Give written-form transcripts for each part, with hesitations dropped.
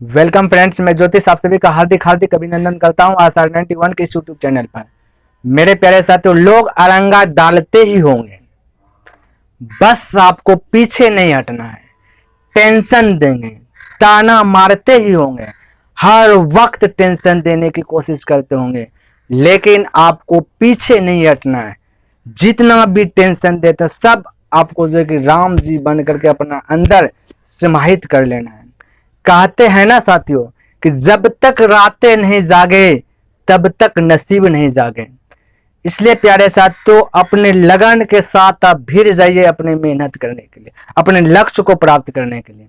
Welcome friends, मैं ज्योतिष आप सभी का हार्दिक हार्दिक अभिनंदन करता हूं आशा 91 के इस यूट्यूब चैनल पर। मेरे प्यारे साथियों, लोग अरंगा डालते ही होंगे, बस आपको पीछे नहीं हटना है। टेंशन देंगे, ताना मारते ही होंगे, हर वक्त टेंशन देने की कोशिश करते होंगे, लेकिन आपको पीछे नहीं हटना है। जितना भी टेंशन देते हैं सब आपको जो कि राम जी बन करके अपना अंदर समाहित कर लेना है। कहते हैं ना साथियों कि जब तक रातें नहीं जागे तब तक नसीब नहीं जागे। इसलिए प्यारे साथियों, अपने लगन के साथ आप भिड़ जाइए अपने मेहनत करने के लिए, अपने लक्ष्य को प्राप्त करने के लिए।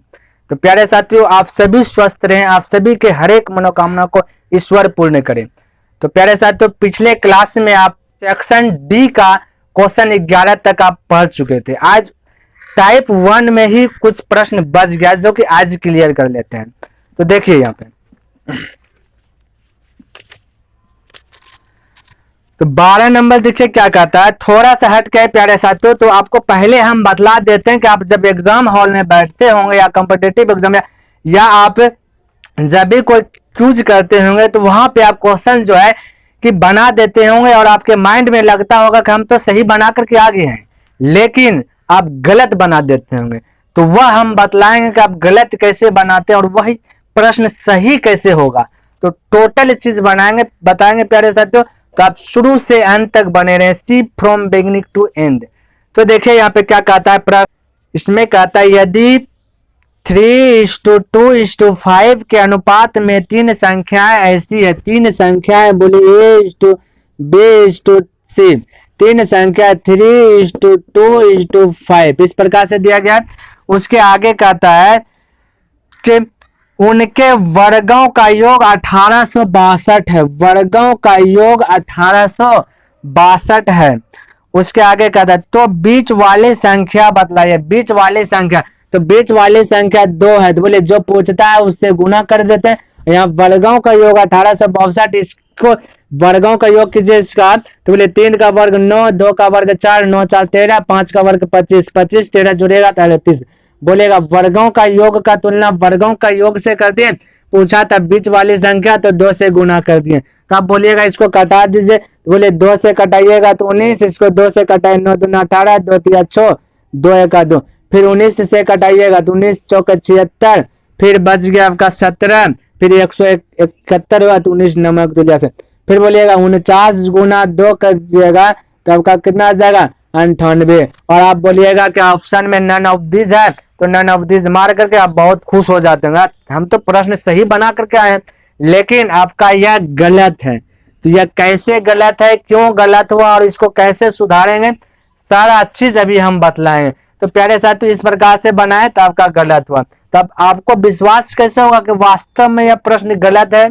तो प्यारे साथियों, आप सभी स्वस्थ रहें, आप सभी के हर एक मनोकामना को ईश्वर पूर्ण करें। तो प्यारे साथियों, पिछले क्लास में आप सेक्शन डी का क्वेश्चन 11 तक आप पढ़ चुके थे। आज टाइप 1 में ही कुछ प्रश्न बच गया जो कि आज क्लियर कर लेते हैं। तो देखिए यहाँ पे तो 12 नंबर देखिए क्या कहता है। थोड़ा सा हट के प्यारे साथियों, तो आपको पहले हम बतला देते हैं कि आप जब एग्जाम हॉल में बैठते होंगे या कॉम्पिटिटिव एग्जाम या आप जब भी कोई क्यूज करते होंगे तो वहां पे आप क्वेश्चन जो है कि बना देते होंगे और आपके माइंड में लगता होगा कि हम तो सही बना करके आ गए हैं, लेकिन आप गलत बना देते होंगे। तो वह हम बतलाएंगे कि आप गलत कैसे बनाते हैं और वही प्रश्न सही कैसे होगा। तो टोटल चीज बनाएंगे, बताएंगे प्यारे साथियों। तो आप शुरू से अंत तक बने रहे, सी फ्रॉम बिगिनिंग टू एंड। तो देखिए यहाँ पे क्या कहता है, इसमें कहता है यदि 3:2:5 के अनुपात में तीन संख्याएं ऐसी है, तीन संख्याएं बोले A:B:C, तीन संख्या 3:2:5 इस प्रकार से दिया गया। उसके आगे कहता है कि उनके वर्गों का योग 1862 है, वर्गों का योग 1862 है। उसके आगे कहता है तो बीच वाली संख्या बतलाइए, बीच वाली संख्या। तो बीच वाली संख्या 2 है, तो बोले जो पूछता है उससे गुना कर देते हैं। यहाँ वर्गों का योग 1862, इसको वर्गों का योग कीजिए इसका। तो बोले 3 का वर्ग 9, 2 का वर्ग 4, 9 4 13, 5 का वर्ग 25, 25 13 जुड़ेगा 33। बोलेगा वर्गों का योग का तुलना वर्गों का योग से कर दिए। पूछा था बीच वाली संख्या, तो 2 से गुना कर दिए। तो आप बोलिएगा इसको कटा दीजिए। तो बोले 2 से कटाइएगा तो 19, इसको 2 से कटाए 9 दूना 18, 2 तिया 6, 2 एका 2। फिर 19 से कटाइएगा तो 19 चौका 76, फिर बच गया आपका 17, फिर 171 हुआ तो 19 नमक तुलिया से। फिर बोलिएगा 49 गुना 2 करिएगा तो आपका कितना आ जाएगा 98। और आप बोलिएगा कि ऑप्शन में नन ऑफ दिस है, तो नन ऑफ दिस मार करके आप बहुत खुश हो जाते हैं। हम तो प्रश्न सही बना करके आए हैं, लेकिन आपका यह गलत है। तो यह कैसे गलत है, क्यों गलत हुआ और इसको कैसे सुधारेंगे, सारा चीज अभी हम बतलाएंगे। तो प्यारे साथियों, इस प्रकार से बनाए तो आपका गलत हुआ। तब आपको विश्वास कैसे होगा कि वास्तव में यह प्रश्न गलत है।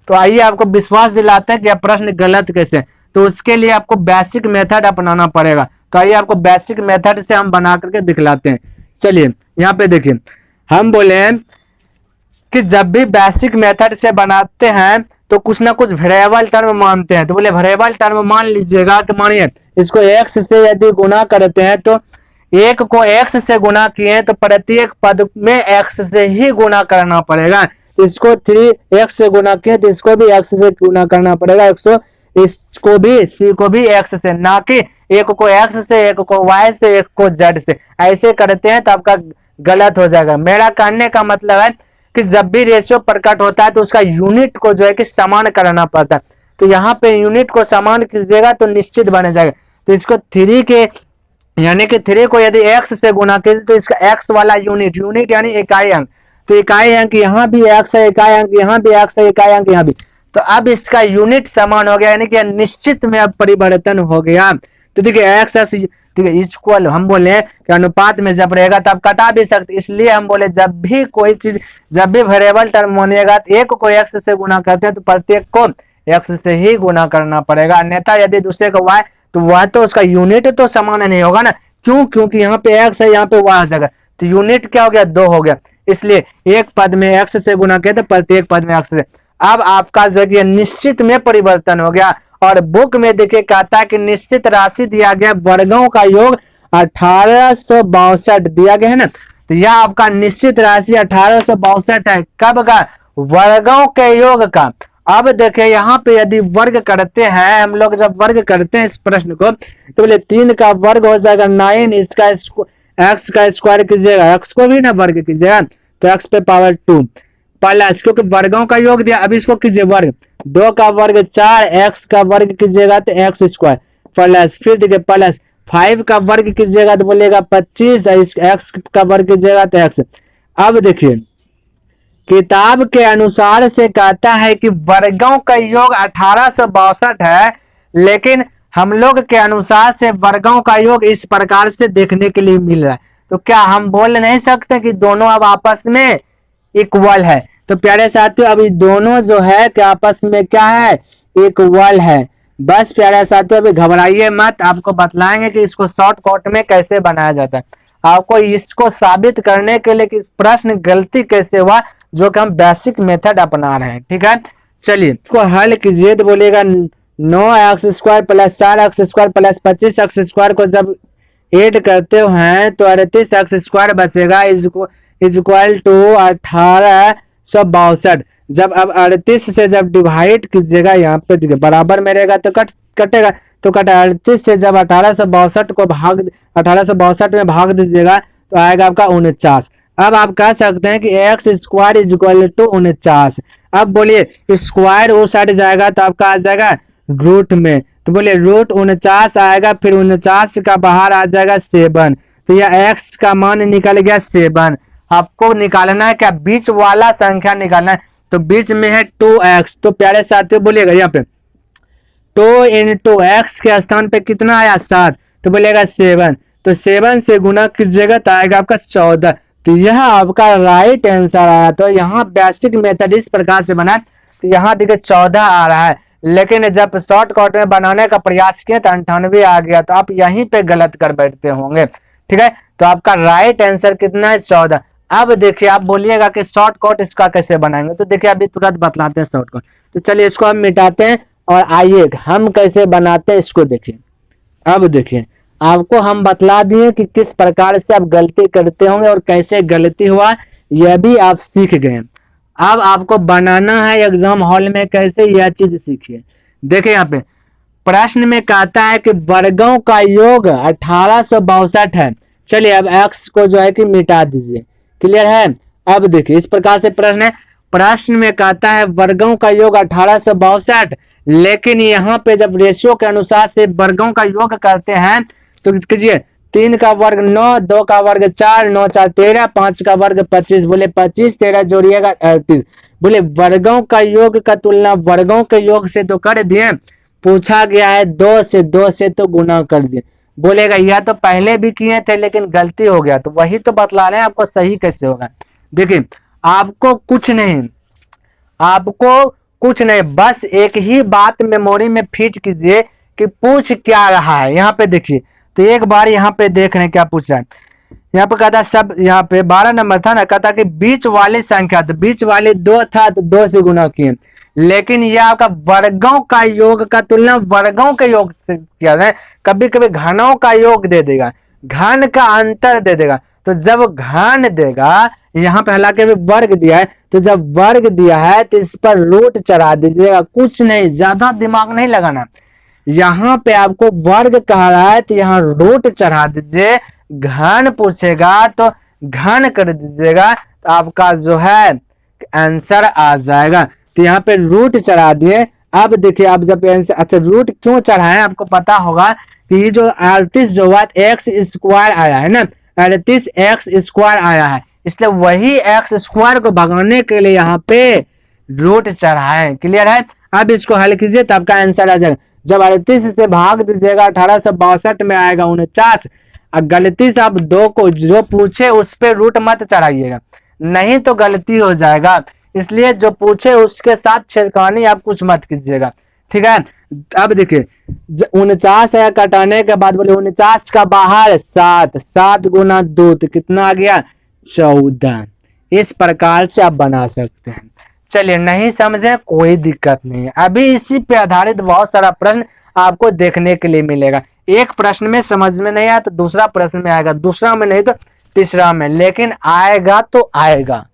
तो आइए आपको विश्वास दिलाते हैं कि यह प्रश्न गलत कैसे। तो उसके लिए आपको बेसिक मेथड अपनाना पड़ेगा। तो आइए आपको बेसिक मेथड से हम बना करके दिखलाते हैं। चलिए यहाँ पे देखिए, हम बोले कि जब भी बेसिक मेथड से बनाते हैं तो कुछ ना कुछ वेरिएबल टर्म मानते हैं। तो बोले वेरिएबल टर्म मान लीजिएगा कि मानिए इसको x से यदि गुना करते हैं तो एक को x से गुना किए तो प्रत्येक पद में x से ही गुना करना पड़ेगा। इसको 3x से गुना किए तो इसको भी x से गुना करना पड़ेगा, इसको भी c को भी x से, ना कि एक को x से, एक को y से, एक को z से। ऐसे करते हैं तो आपका गलत हो जाएगा। मेरा कहने का मतलब है कि जब भी रेशियो प्रकट होता है तो उसका यूनिट को जो है कि समान कराना पड़ता है। तो यहाँ पे यूनिट को समान कीजिएगा तो निश्चित बन जाएगा। तो इसको 3 के यानी कि 3 को यदि x से गुना कीजिए तो इसका x वाला यूनिट, यूनिट यानी इकाई अंक, तो इकाई अंक यहाँ भी x है, इकाई अंक यहाँ भी x है, इकाई अंक यहाँ भी। तो अब इसका यूनिट समान हो गया, यानी कि निश्चित में अब परिवर्तन हो गया। तो देखिए x ठीक है इक्वल, हम बोले कि अनुपात में जब रहेगा तब कटा भी सकते, इसलिए हम बोले जब भी कोई चीज, जब भी वेरिएबल टर्म बनेगा तो एक को x से गुना करते हैं तो प्रत्येक को x से ही गुना करना पड़ेगा। अन्यथा यदि दूसरे को y, तो वह तो उसका यूनिट तो समान नहीं होगा ना। क्यों? क्योंकि यहाँ पे x है, यहाँ पे y आ जाएगा, तो यूनिट क्या हो गया 2 हो गया। इसलिए एक पद में x से गुना किया तो प्रत्येक पद में x से। अब आपका जो है निश्चित में परिवर्तन हो गया। और बुक में देखिए कहता है कि निश्चित राशि दिया गया, वर्गों का योग 1862 दिया गया है ना। तो यह आपका निश्चित राशि 1862 है। कब का? वर्गों के योग का। अब देखिए यहाँ पे यदि वर्ग करते हैं हम लोग, जब वर्ग करते हैं इस प्रश्न को, तो बोले 3 का वर्ग हो जाएगा 9, इसका एक्स का स्क्वायर कीजिएगा, एक्स को भी ना वर्ग कीजिएगा तो एक्स पे पावर 2 प्लस, क्योंकि वर्गों का योग दिया, अभी इसको कीजिए वर्ग, 2 का वर्ग 4, एक्स का वर्ग कीजिएगा तो एक्स स्क्वायर प्लस, फिर देखिए प्लस 5 का वर्ग कीजिएगा तो बोलेगा 25, एक्स का वर्ग कीजिएगा तो एक्स। अब देखिए किताब के अनुसार से कहता है कि वर्गों का योग 1862 है, लेकिन हम लोग के अनुसार से वर्गों का योग इस प्रकार से देखने के लिए मिल रहा है। तो क्या हम बोल नहीं सकते कि दोनों अब आपस में इक्वल है? तो प्यारे साथियों अभी दोनों जो है कि आपस में क्या है? इक्वल है। बस प्यारे साथियों अभी घबराइए मत, आपको बतलाएंगे कि इसको शॉर्टकट में कैसे बनाया जाता है। आपको इसको साबित करने के लिए कि प्रश्न गलती कैसे हुआ, जो कि हम बेसिक मेथड अपना रहे हैं। ठीक है, चलिए इसको हल कीजिए तो बोलेगा 9x² plus 4x² plus 25x² को जब ऐड करते हैं तो 38x² बचेगा इक्वल टू 1862। जब अब 38 से जब डिवाइड कीजिएगा यहाँ पे बराबर में रहेगा तो कटेगा, तो कटे 38 से जब 1862 को भाग 1862 में भाग दीजिएगा तो आएगा आपका 49। अब आप कह सकते हैं कि x² इक्वल टू 49। अब बोलिए स्क्वायर उस साइड जाएगा तो आपका आ जाएगा रूट में, तो बोलिए रूट 49 आएगा, फिर 49 का बाहर आ जाएगा 7, तो यह x का मान निकल गया 7। आपको निकालना है क्या? बीच वाला संख्या निकालना है, तो बीच में है 2x, तो प्यारे साथियों बोलिएगा यहाँ पे 2 इंटू एक्स के स्थान पे कितना आया 7, तो बोलेगा 7, तो 7 से गुना कीजिएगा तो आएगा आपका 14। तो यह आपका राइट आंसर आया। तो यहाँ बेसिक मेथड इस प्रकार से बना, तो यहाँ देखिए 14 आ रहा है, लेकिन जब शॉर्टकट में बनाने का प्रयास किया तो 98 आ गया, तो आप यहीं पे गलत कर बैठते होंगे। ठीक है, तो आपका राइट आंसर कितना है? 14। अब देखिए आप बोलिएगा कि शॉर्टकट इसका कैसे बनाएंगे, तो देखिए अभी तुरंत बतलाते हैं शॉर्टकट। तो चलिए इसको हम मिटाते हैं और आइए हम कैसे बनाते हैं इसको देखिए। अब देखिए आपको हम बतला दिए कि किस प्रकार से आप गलती करते होंगे और कैसे गलती हुआ यह भी आप सीख गए। अब आपको बनाना है एग्जाम हॉल में कैसे, यह चीज सीखिए। देखिए यहाँ पे प्रश्न में कहता है कि वर्गों का योग 1862 है। चलिए अब x को जो है कि मिटा दीजिए। क्लियर है? अब देखिए इस प्रकार से प्रश्न है, प्रश्न में कहता है वर्गों का योग 1862, लेकिन यहाँ पे जब रेशियो के अनुसार से वर्गों का योग करते हैं तो कीजिए 3 का वर्ग 9, 2 का वर्ग 4, 9 4 13, 5 का वर्ग 25, बोले 25 13 जोड़िएगा 38। बोले वर्गों का योग का तुलना वर्गों के योग से तो कर दिए, पूछा गया है 2 से तो गुना कर दिए। बोलेगा यह तो पहले भी किए थे लेकिन गलती हो गया, तो वही तो बतला रहे हैं आपको सही कैसे होगा। देखिए आपको कुछ नहीं, बस एक ही बात मेमोरी में फिट कीजिए कि पूछ क्या रहा है। यहाँ पे देखिए, तो एक बार यहाँ पे देख रहे हैं क्या पूछ रहा है। यहाँ पे कहता सब, यहाँ पे 12 नंबर था ना, कहता कि बीच वाली संख्या, तो बीच वाली 2 था तो 2 से गुना किए, लेकिन यह आपका वर्गों का योग का तुलना वर्गों के योग से किया है। कभी कभी घनों का योग दे देगा, घन का अंतर दे देगा, तो जब घन देगा, यहाँ पे हालांकि वर्ग दिया है, तो जब वर्ग दिया है तो इस पर रूट चढ़ा दीजिएगा, कुछ नहीं, ज्यादा दिमाग नहीं लगाना। यहाँ पे आपको वर्ग कह रहा है तो यहाँ रूट चढ़ा दीजिए, घन पूछेगा तो घन कर दीजिएगा, तो आपका जो है आंसर आ जाएगा। तो यहाँ पे रूट चढ़ा दिए। अब देखिए आप जब अच्छा रूट क्यों चढ़ाए आपको पता होगा कि ये जो 38 जो हुआ x² आया है ना, 38x² आया है, इसलिए वही x² को भगाने के लिए यहाँ पे रूट चढ़ाए। क्लियर है? अब इसको हल कीजिए तो आपका आंसर आ जाएगा। जब 38 से भाग दीजिएगा 1862 में आएगा 49। गलती से आप 2 को जो पूछे उस पे रूट मत चढ़ाइएगा, नहीं तो गलती हो जाएगा। इसलिए जो पूछे उसके साथ छेड़खानी आप कुछ मत कीजिएगा। ठीक है? अब देखिए 49 है, कटाने के बाद बोले 49 का बाहर 7, 7 गुना 2 तो कितना आ गया 14। इस प्रकार से आप बना सकते हैं। चलिए नहीं समझे कोई दिक्कत नहीं है, अभी इसी पे आधारित बहुत सारा प्रश्न आपको देखने के लिए मिलेगा। एक प्रश्न में समझ में नहीं आया तो दूसरा प्रश्न में आएगा, दूसरा में नहीं तो तीसरा में, लेकिन आएगा तो आएगा।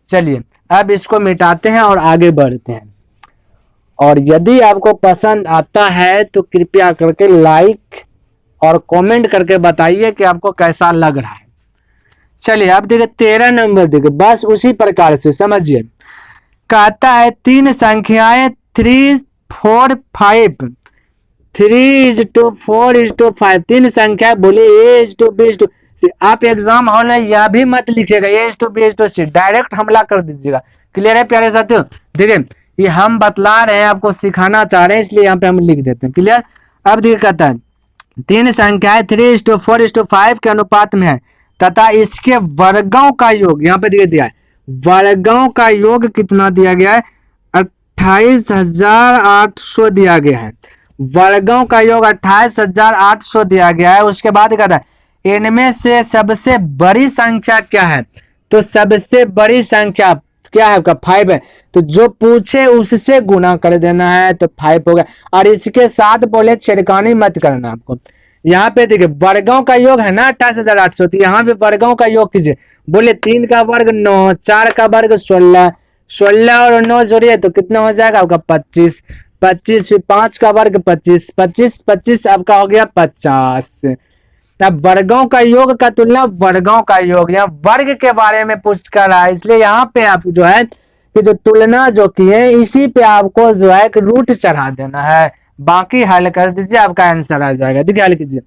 चलिए अब इसको मिटाते हैं और आगे बढ़ते हैं। और यदि आपको पसंद आता है तो कृपया करके लाइक और कमेंट करके बताइए कि आपको कैसा लग रहा है। चलिए अब देखिए 13 नंबर देखिए, बस उसी प्रकार से समझिए। कहता है तीन संख्याएं 3, 4, 5, 3:4:5, तीन संख्या बोले A:B:C। आप एग्जाम हॉल में यह भी मत लिखिएगा A:B:C, डायरेक्ट हमला कर दीजिएगा। क्लियर है प्यारे साथियों? देखिए ये हम बतला रहे हैं, आपको सिखाना चाह रहे हैं, इसलिए यहाँ पे हम लिख देते हैं। क्लियर? अब देखिए कहता है तीन संख्याएं 3:4:5 के अनुपात में है तथा इसके वर्गों का योग, यहाँ पे दिया है वर्गों का योग कितना दिया गया है, 28,800 दिया गया है। वर्गों का योग 28,800 दिया गया है। उसके बाद कहता है इनमें से सबसे बड़ी संख्या क्या है, तो सबसे बड़ी संख्या क्या है आपका 5 है, तो जो पूछे उससे गुना कर देना है तो 5 हो गया। और इसके साथ बोले छेड़खानी मत करना आपको। यहाँ पे देखिए वर्गों का योग है ना 28,800, तो यहाँ पे वर्गों का योग कीजिए। बोले 3 का वर्ग 9, 4 का वर्ग 16, 16 और 9 जोड़िए तो कितना हो जाएगा आपका 25, 25 फिर 5 का वर्ग 25, 25 25 आपका हो गया 50। तब वर्गों का योग का तुलना वर्गों का योग, यहाँ वर्ग के बारे में पूछ कर रहा है, इसलिए यहाँ पे आप जो है कि जो तुलना जो की है इसी पे आपको जो है कि रूट चढ़ा देना है, बाकी हल कर दीजिए आपका आंसर आ जाएगा। देखिए हल कीजिए,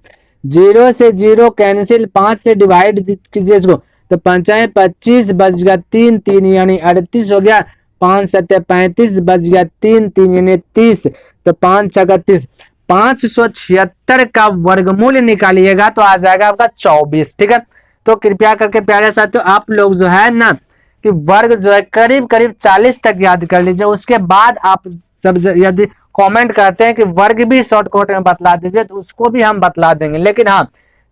0 से 0 कैंसिल, 5 से डिवाइड कीजिए इसको तो 5 25 बच गया 3 3 यानी 38 हो गया, 5 7 35 बच गया 3 3 यानी 30, तो 5 6 30, 576 का वर्गमूल निकालिएगा तो आ जाएगा आपका 24। ठीक है, तो कृपया करके प्यारे साथियों आप लोग जो है ना कि वर्ग जो है करीब करीब 40 तक याद कर लीजिए। उसके बाद आप सब यदि कमेंट करते हैं कि वर्ग भी शॉर्टकट में बतला दीजिए तो उसको भी हम बतला देंगे, लेकिन हाँ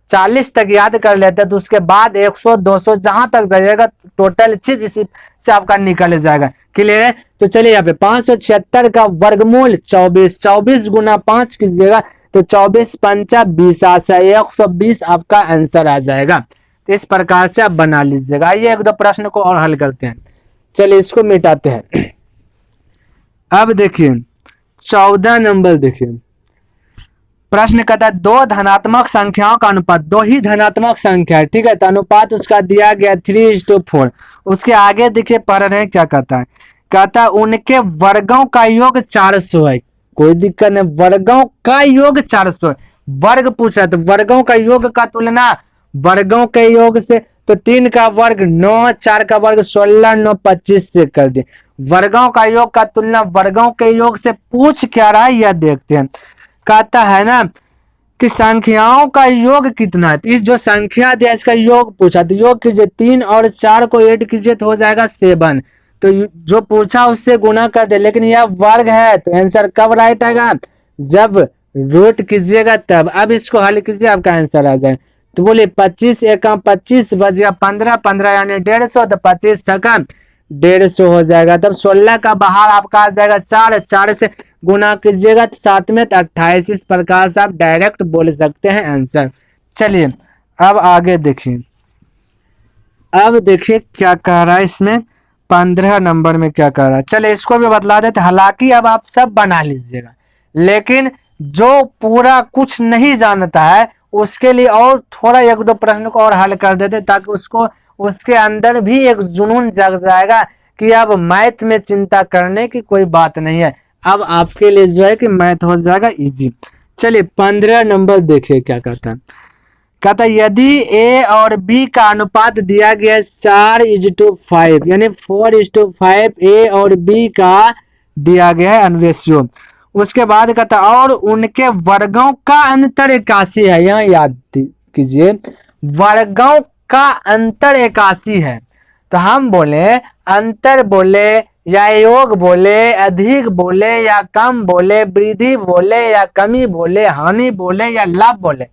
40 तक याद कर लेते हैं तो उसके बाद 100 200 जहां तक जाइएगा टोटल चीज इसी से आपका निकल जाएगा। क्लियर है? तो चलिए यहाँ पे 576 का वर्गमूल 24, 24 गुना 5 कीजिएगा तो 24 पंचा 20 120 आपका आंसर आ जाएगा। तो इस प्रकार से आप बना लीजिएगा। आइए एक दो प्रश्न को और हल करते हैं। चलिए इसको मिटाते हैं। अब देखिए 14 नंबर देखिए, प्रश्न कहता है दो धनात्मक संख्याओं का अनुपात, दो ही धनात्मक संख्या है, ठीक है, तो अनुपात उसका दिया गया 3:4। उसके आगे देखिए पढ़ रहे हैं क्या कहता है, कहता है उनके वर्गों का योग 400 है। कोई दिक्कत नहीं, वर्गों का योग 400 है। वर्ग पूछ रहा है तो वर्गों का योग का तुलना वर्गों के योग से, तो 3 का वर्ग 9, 4 का वर्ग 16, 9 25 से कर दिए। वर्गों का योग का तुलना वर्गों के योग से पूछ क्या रहा है यह देखते हैं। कहता है ना कि संख्याओं का योग कितना है, इस जो संख्या दिया इसका योग पूछा तो योग कीजिए, 3 और 4 को ऐड कीजिए तो हो जाएगा 7, तो जो पूछा उससे गुना कर दे, लेकिन यह वर्ग है तो आंसर कब राइट आएगा, जब रूट कीजिएगा तब। अब इसको हल कीजिए आपका आंसर आ जाए। तो बोले 25 एकम 25 बच गया 15, 15 यानी 150, तो 25 छक्का 150 हो जाएगा। तब 16 का बाहर आपका आ जाएगा 4, 4 से गुना कीजिएगा तो 7 में 28। इस प्रकार से आप डायरेक्ट बोल सकते हैं आंसर। चलिए अब आगे देखिए, अब देखिए क्या कह रहा है इसमें 15 नंबर में क्या कह रहा है। चलिए इसको भी बतला देते। हालांकि अब आप सब बना लीजिएगा, लेकिन जो पूरा कुछ नहीं जानता है उसके लिए और थोड़ा एक दो प्रश्न को और हल कर देते ताकि उसको उसके अंदर भी एक जुनून जग जाएगा कि अब मैथ में चिंता करने की कोई बात नहीं है, अब आपके लिए जो है कि मैथ हो जाएगा इजी। चलिए 15 नंबर देखिए क्या कहता है। कहता है यदि ए और बी का अनुपात दिया गया 4:5 यानी 4:5 ए और बी का दिया गया है अनुरेशियो। उसके बाद कहता है और उनके वर्गों का अंतर 81 है। यहाँ याद कीजिए वर्गों का अंतर 81 है, तो हम बोले अंतर बोले या योग बोले, अधिक बोले या कम बोले, वृद्धि बोले या कमी बोले, हानि बोले या लाभ बोले,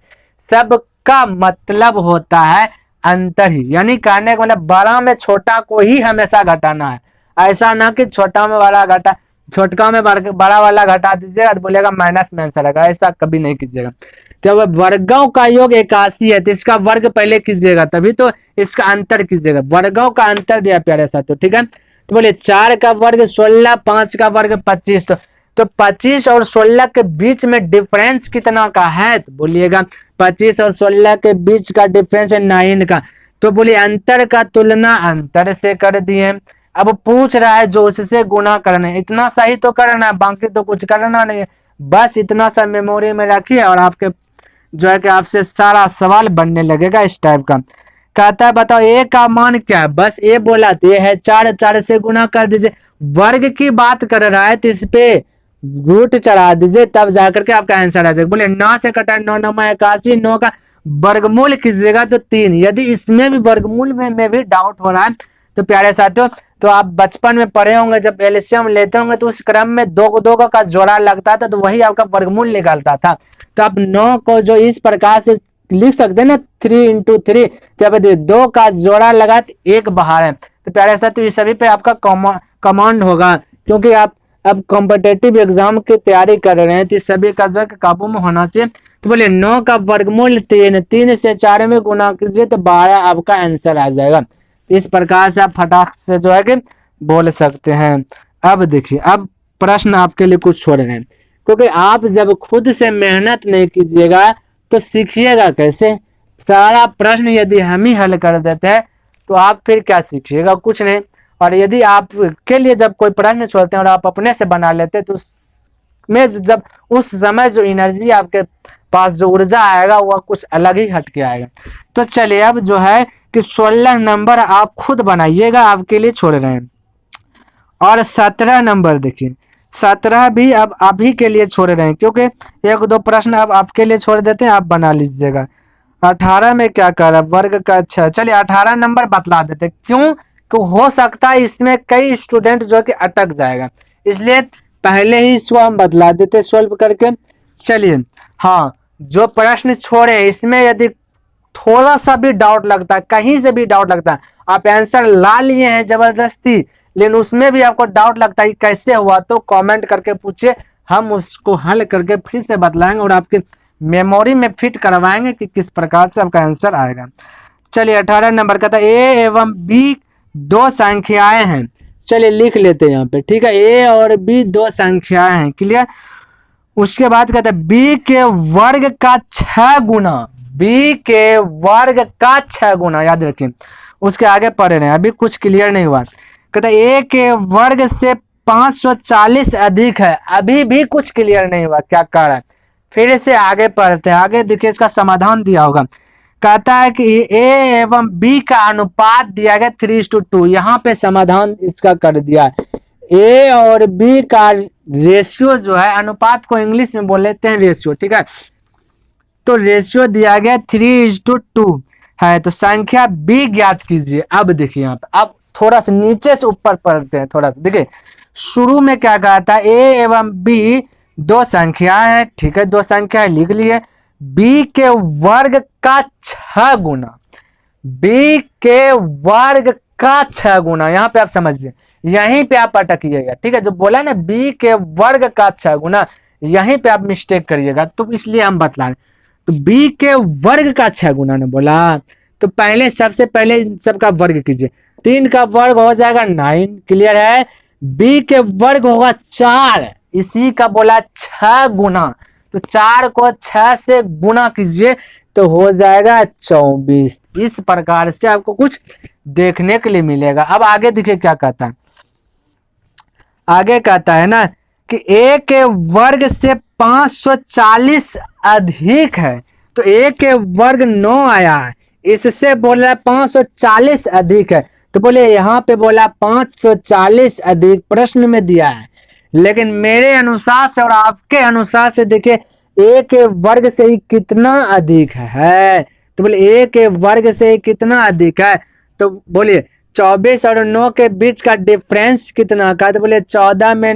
सबका मतलब होता है अंतर ही। यानी कहने का मतलब बड़ा में छोटा को ही हमेशा घटाना है। ऐसा ना कि छोटा में बड़ा घटा, छोटका में बड़ा वाला घटा दीजिएगा तो बोलेगा माइनस में आंसर आएगा, ऐसा कभी नहीं कीजिएगा। तो अब वर्गों का योग 81 है, तो इसका वर्ग पहले कीजिएगा, तभी तो इसका अंतर कीजिएगा। वर्गों का अंतर दिया प्यारे साथियों, ठीक है। तो बोलिए 4 का वर्ग 16, 5 का वर्ग 25, तो 25 और 16 के बीच में डिफरेंस कितना का है, तो बोलिएगा 25 और 16 के बीच का डिफरेंस है 9 का। तो बोलिए अंतर का तुलना अंतर से कर दिए। अब पूछ रहा है जो उससे गुना करना है, इतना सही तो करना है, बाकी तो कुछ करना नहीं है। बस इतना सा मेमोरी में रखिए और आपके जो है कि आपसे सारा सवाल बनने लगेगा इस टाइप का। कहता है बताओ ए का मान क्या है, बस ए बोला तो ये है 4, 4 से गुना कर दीजिए। वर्ग की बात कर रहा है तो इस पे रूट चढ़ा दीजिए, तब जाकर के आपका आंसर आ जाएगा। बोले 9 से कटा 9 9 81, 9 का वर्गमूल कीजिएगा तो 3। यदि इसमें भी वर्गमूल में भी डाउट हो रहा है तो प्यारे साथियों, तो आप बचपन में पढ़े होंगे, जब एलसीएम लेते होंगे तो उस क्रम में 2 को 2 का जोड़ा लगता था, तो वही आपका वर्गमूल निकालता था। तो आप 9 को जो इस प्रकार से लिख सकते हैं ना 3 × 3, जब 2 का जोड़ा लगा तो 1 बाहर है। तो प्यारे साथियों इस सभी पे आपका कमांड होगा, क्योंकि आप अब कॉम्पिटेटिव एग्जाम की तैयारी कर रहे हैं, तो इस सभी का जो काबू में होना चाहिए। तो बोले 9 का वर्गमूल 3, 3 से 4 में गुना कीजिए तो 12 आपका आंसर आ जाएगा। इस प्रकार से आप फटाक से जो है कि बोल सकते हैं। अब देखिए, अब प्रश्न आपके लिए कुछ छोड़ रहे हैं, क्योंकि आप जब खुद से मेहनत नहीं कीजिएगा तो सीखिएगा कैसे। सारा प्रश्न यदि हम ही हल कर देते हैं तो आप फिर क्या सीखिएगा, कुछ नहीं। और यदि आप के लिए जब कोई प्रश्न छोड़ते हैं और आप अपने से बना लेते हैं तो उसमें जब उस समय जो एनर्जी आपके पास जो ऊर्जा आएगा वह कुछ अलग ही हटके आएगा। तो चलिए अब जो है कि 16 नंबर आप खुद बनाइएगा, आपके लिए छोड़ रहे हैं। और 17 नंबर देखिए, 17 भी अब अभी के लिए छोड़ रहे हैं, क्योंकि 1-2 प्रश्न अब आपके लिए छोड़ देते हैं, आप बना लीजिएगा। 18 में क्या कर रहा है, वर्ग का। अच्छा चलिए 18 नंबर बतला देते हैं, क्यों कि हो सकता है इसमें कई स्टूडेंट जो कि अटक जाएगा, इसलिए पहले ही इसको हम बतला देते सॉल्व करके। चलिए हाँ, जो प्रश्न छोड़े इसमें यदि थोड़ा सा भी डाउट लगता है, कहीं से भी डाउट लगता है, आप आंसर ला लिए हैं जबरदस्ती, लेकिन उसमें भी आपको डाउट लगता है कैसे हुआ, तो कमेंट करके पूछिए, हम उसको हल करके फिर से बतलाएंगे और आपके मेमोरी में फिट करवाएंगे कि किस प्रकार से आपका आंसर आएगा। चलिए 18 नंबर का था ए एवं बी 2 संख्याएं हैं। चलिए लिख लेते हैं यहाँ पे, ठीक है। ए और बी 2 संख्याएं हैं, क्लियर। उसके बाद कहते हैं बी के वर्ग का 6 गुना, बी के वर्ग का 6 गुना, याद रखिए। उसके आगे पढ़ रहे हैं, अभी कुछ क्लियर नहीं हुआ। कहते ए के वर्ग से 540 अधिक है, अभी भी कुछ क्लियर नहीं हुआ क्या कह रहा है। फिर से आगे पढ़ते हैं, आगे देखिए इसका समाधान दिया होगा। कहता है कि ए एवं बी का अनुपात दिया गया 3:2, यहाँ पे समाधान इसका कर दिया है। ए और बी का रेशियो जो है, अनुपात को इंग्लिश में बोल लेते हैं रेशियो, ठीक है। तो रेशियो दिया गया 3:2 है, तो संख्या बी ज्ञात कीजिए। अब देखिए यहाँ पे, अब थोड़ा सा नीचे से ऊपर पढ़ते हैं, थोड़ा सा देखिए। शुरू में क्या कहा था, ए एवं बी 2 संख्याएं हैं, ठीक है, 2 संख्याएं लिख लिए। बी के वर्ग का 6 गुना, बी के वर्ग का 6 गुना, यहाँ पे आप समझिए, यहीं पे आप अटकिएगा, ठीक है। जो बोला ना बी के वर्ग का 6 गुना, यहीं पे आप मिस्टेक करिएगा, तो इसलिए हम बतला रहे। तो बी के वर्ग का 6 गुना ने बोला, तो पहले सबसे पहले इन सबका वर्ग कीजिए। 3 का वर्ग हो जाएगा 9, क्लियर है। बी के वर्ग होगा 4, इसी का बोला 6 गुना, तो 4 को 6 से गुना कीजिए तो हो जाएगा 24। इस प्रकार से आपको कुछ देखने के लिए मिलेगा। अब आगे देखिए क्या कहता है, आगे कहता है ना कि ए के वर्ग से 540 अधिक है, तो ए के वर्ग 9 आया है, इससे बोला 540 अधिक है, तो बोले यहाँ पे बोला 540 अधिक प्रश्न में दिया है, लेकिन मेरे अनुसार से और आपके अनुसार से देखिए ए के वर्ग से ही कितना अधिक है। तो बोले ए के वर्ग से ही कितना अधिक है, तो बोलिए 24 और 9 के बीच का डिफरेंस कितना का, तो बोले 14 में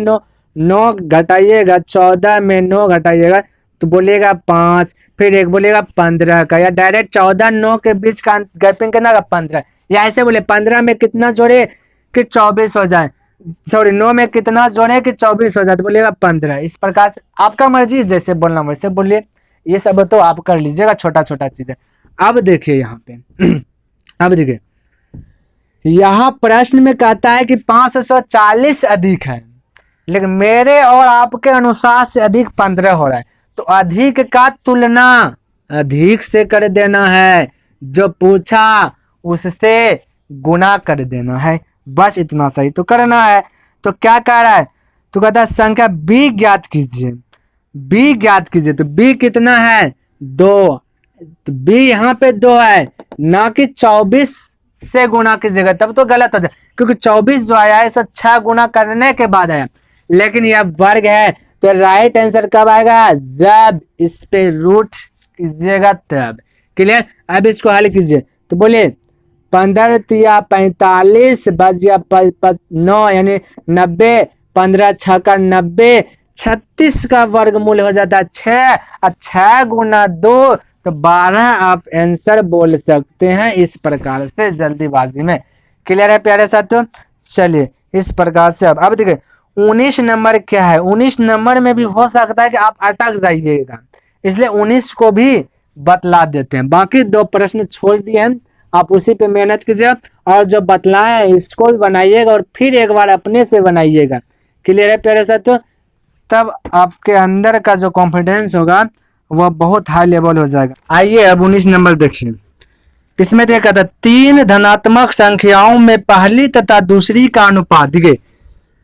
9 घटाइएगा, 14 में 9 घटाइएगा तो बोलिएगा 5, फिर एक बोलेगा 15 का, या डायरेक्ट 14 9 के बीच का गैपिंग कितना का 15, या ऐसे बोले 15 में कितना जोड़े कि 24 हो जाए, सॉरी 9 में कितना जोड़े कि 24 हो जाए, तो बोलिएगा 15। इस प्रकार से आपका मर्जी, जैसे बोलना वैसे बोलिए, ये सब तो आप कर लीजिएगा, छोटा छोटा चीज है। अब देखिए यहाँ पे अब देखिए यहाँ प्रश्न में कहता है कि 540 अधिक है, लेकिन मेरे और आपके अनुसार से अधिक 15 हो रहा है, तो अधिक का तुलना अधिक से कर देना है, जो पूछा उससे गुना कर देना है, बस इतना सही तो करना है। तो क्या कह रहा है, तो कहता है संख्या b ज्ञात कीजिए, b ज्ञात कीजिए। तो b कितना है 2, तो b यहाँ पे 2 है, ना कि 24 से गुना कीजिएगा, तब तो गलत हो जाए, क्योंकि 24 जो आया है इसे 6 गुना करने के बाद आया, लेकिन यह वर्ग है, तो राइट आंसर कब आएगा, जब इस पे रूट कीजिएगा तब। क्लियर। अब इसको हल कीजिए, तो बोलिए 15 तिया 45 बजिया 9 यानी 90, 15 छक्का 90, 36 का वर्गमूल हो जाता है 6, और 6 गुना 2 तो 12 आप आंसर बोल सकते हैं इस प्रकार से जल्दीबाजी में। क्लियर है प्यारे साथियों। चलिए इस प्रकार से अब देखिए 19 नंबर क्या है, 19 नंबर में भी हो सकता है कि आप अटक जाइएगा, इसलिए 19 को भी बतला देते हैं। बाकी 2 प्रश्न छोड़ दिए हैं, आप उसी पे मेहनत कीजिए, और जो बतलाए इसको भी बनाइएगा और फिर एक बार अपने से बनाइएगा। क्लियर है प्यारे साथियों। तब आपके अंदर का जो कॉन्फिडेंस होगा वह बहुत हाई लेवल हो जाएगा। आइए अब 19 नंबर देखिए, इसमें देखा था 3 धनात्मक संख्याओं में पहली तथा दूसरी का अनुपात, देखिए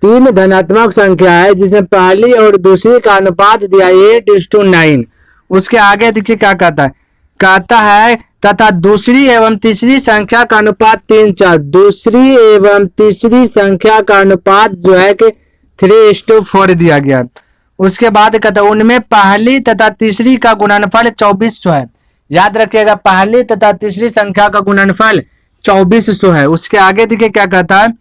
3 धनात्मक संख्या है जिसमें पहली और दूसरी का अनुपात दिया 8:9। उसके आगे देखिए क्या कहता है तथा दूसरी एवं तीसरी संख्या का अनुपात 3:4, दूसरी एवं तीसरी संख्या का अनुपात जो है कि 3:4 दिया गया। उसके बाद कहता है उनमें पहली तथा तीसरी का गुणनफल 2400 है। याद रखिएगा पहली तथा तीसरी संख्या का गुणनफल 2400 है। उसके आगे देखिए क्या कहता है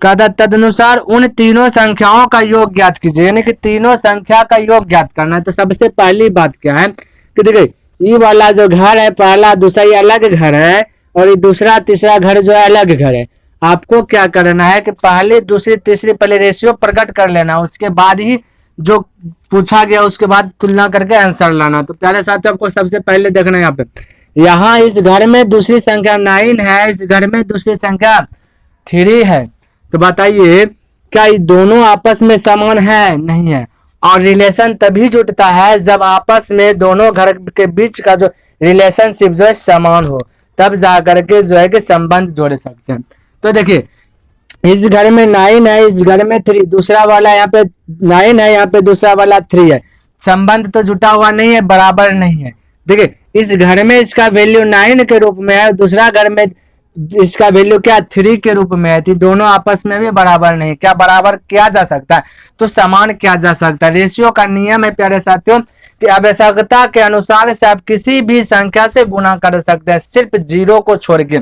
तदनुसार उन तीनों संख्याओं का योग ज्ञात कीजिए, यानी कि तीनों संख्या का योग ज्ञात करना है। तो सबसे पहली बात क्या है कि देखिए ये वाला जो घर है पहला दूसरा ये अलग घर है, और ये दूसरा तीसरा घर जो है अलग घर है। आपको क्या करना है कि पहले दूसरी तीसरी पहले रेशियो प्रकट कर लेना, उसके बाद ही जो पूछा गया उसके बाद तुलना करके आंसर लाना। तो प्यारे साथियों आपको सबसे पहले देखना है यहाँ इस घर में दूसरी संख्या 9 है, इस घर में दूसरी संख्या 3 है। तो बताइए क्या ये दोनों आपस में समान है? नहीं है। और रिलेशन तभी जुटता है जब आपस में दोनों घर के बीच का जो रिलेशनशिप जो है समान हो, तब जाकर के जो है कि संबंध जोड़ सकते हैं। तो देखिए इस घर में 9 है, इस घर में 3, दूसरा वाला यहाँ पे 9 है, यहाँ पे दूसरा वाला 3 है, संबंध तो जुटा हुआ नहीं है, बराबर नहीं है। देखिए इस घर में इसका वैल्यू 9 के रूप में है, दूसरा घर में इसका वैल्यू क्या 3 के रूप में है, तो दोनों आपस में भी बराबर नहीं। क्या बराबर किया जा सकता है? तो समान किया जा सकता है। रेशियो का नियम है प्यारे साथियों कि आवश्यकता के अनुसार से आप किसी भी संख्या से गुना कर सकते हैं, सिर्फ 0 को छोड़ के।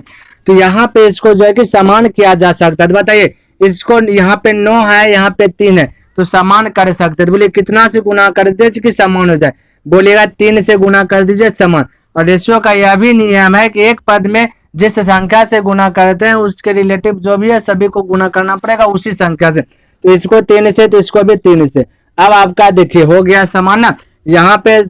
तो यहाँ पे इसको जो है कि समान किया जा सकता है। तो बताइए इसको यहाँ पे 9 है, यहाँ पे 3 है, तो समान कर सकते हैं। तो बोलिए कितना से गुना कर दीजिए कि समान हो जाए? बोलिएगा 3 से गुना कर दीजिए समान। और रेशियो का यह भी नियम है कि एक पद में जिस संख्या से गुना करते हैं उसके रिलेटिव जो भी है सभी को गुना करना पड़ेगा उसी संख्या से। तो इसको 3 से तो इसको भी 3 से। अब आपका देखिए हो गया समान ना। यहाँ पे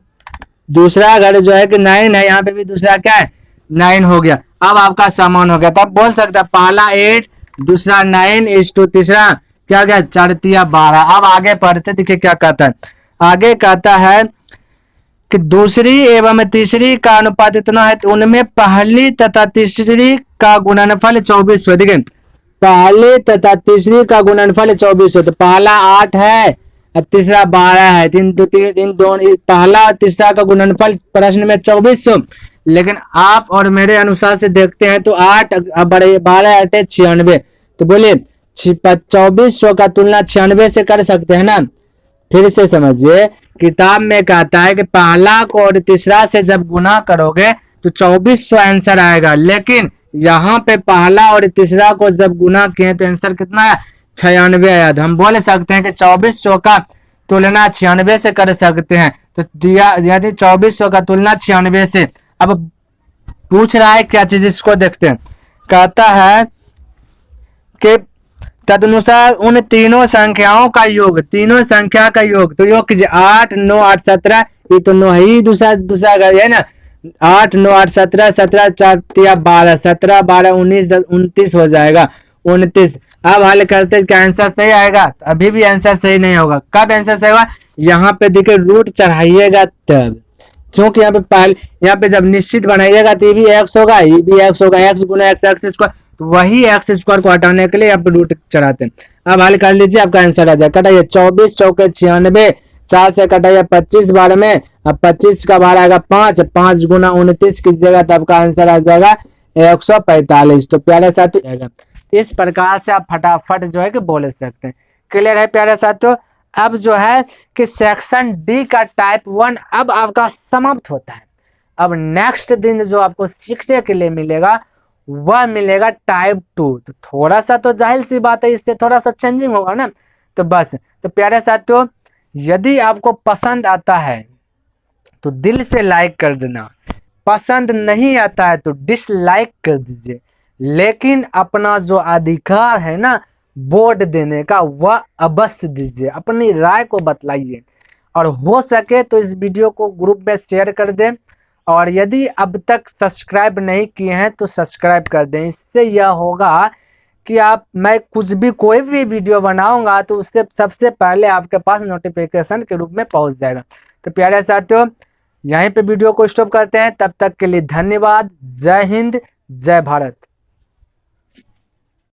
दूसरा घर जो है कि 9 है, यहाँ पे भी दूसरा क्या है 9 हो गया। अब आपका समान हो गया। तो आप बोल सकते हैं पहला 8 दूसरा 9 तीसरा क्या गया 4 तिया 12। अब आगे पढ़ते देखिए क्या कहता है। आगे कहता है कि दूसरी एवं तीसरी का अनुपात इतना है तो उनमें पहली तथा तीसरी का गुणनफल 2400। देखिए पहली तथा तीसरी का गुणनफल 2400, तो पहला 8 है और तीसरा 12 है, इन दोनों पहला और तीसरा का गुणनफल प्रश्न में 2400। लेकिन आप और मेरे अनुसार से देखते हैं तो 8 12 8 96। तो बोलिए 2400 का तुलना 96 से कर सकते हैं ना। फिर से समझिए किताब में कहता है कि पहला को और तीसरा से जब गुना करोगे तो 2400 आंसर आएगा, लेकिन यहाँ पे पहला और तीसरा को जब गुना किए तो आंसर कितना है 96 आया। हम बोल सकते हैं कि 2400 का तुलना 96 से कर सकते हैं। तो दिया यदि 2400 का तुलना 96 से। अब पूछ रहा है क्या चीज, इसको देखते हैं। कहता है कि तदनुसार उन तीनों संख्याओं का योग, तीनों संख्या का योग, तो योग कीजिए 8 9 8 17, ये तो 9 ही, दूसरा दूसरा अगर है ना 8 9 8 17 17 4 3 12 17 12 19 29 हो जाएगा 29। अब हल करते क्या आंसर सही आएगा? तो अभी भी आंसर सही नहीं होगा। कब आंसर सही होगा? यहाँ पे देखिए रूट चढ़ाइएगा तब, क्योंकि यहाँ पे पहले यहाँ पे जब निश्चित बनाइएगा तो ये भी एक्स होगा, ये भी एक्स होगा, एक्स गुना एक्स एक्स स्क्वायर, तो वही एक्स स्क्वायर को हटाने के लिए यहाँ पे रूट चढ़ाते हैं। अब हल कर लीजिए, आपका आंसर आ जाएगा। कटाइए 24 चौके 96, 4 से कटाइए 25 बार में, अब 25 का बार आएगा 5, 5 गुना 29 कीजिएगा तो आपका आंसर आ जाएगा 145। तो प्यारे साथियों जाएगा। इस प्रकार से आप फटाफट जो है कि बोल सकते हैं। क्लियर है प्यारे साथियों? अब जो है कि सेक्शन डी का टाइप 1 अब आपका समाप्त होता है। अब नेक्स्ट दिन जो आपको सीखने के लिए मिलेगा वह मिलेगा टाइप 2। तो थोड़ा सा तो जाहिर सी बात है, इससे थोड़ा सा चेंजिंग होगा ना। तो बस, तो प्यारे साथियों यदि आपको पसंद आता है तो दिल से लाइक कर देना, पसंद नहीं आता है तो डिसलाइक कर दीजिए, लेकिन अपना जो अधिकार है ना वोट देने का वह अवश्य दीजिए, अपनी राय को बतलाइए, और हो सके तो इस वीडियो को ग्रुप में शेयर कर दें, और यदि अब तक सब्सक्राइब नहीं किए हैं तो सब्सक्राइब कर दें। इससे यह होगा कि मैं कुछ भी कोई भी वीडियो बनाऊंगा तो उससे सबसे पहले आपके पास नोटिफिकेशन के रूप में पहुंच जाएगा। तो प्यारे साथियों यहीं पे वीडियो को स्टॉप करते हैं, तब तक के लिए धन्यवाद। जय हिंद, जय भारत।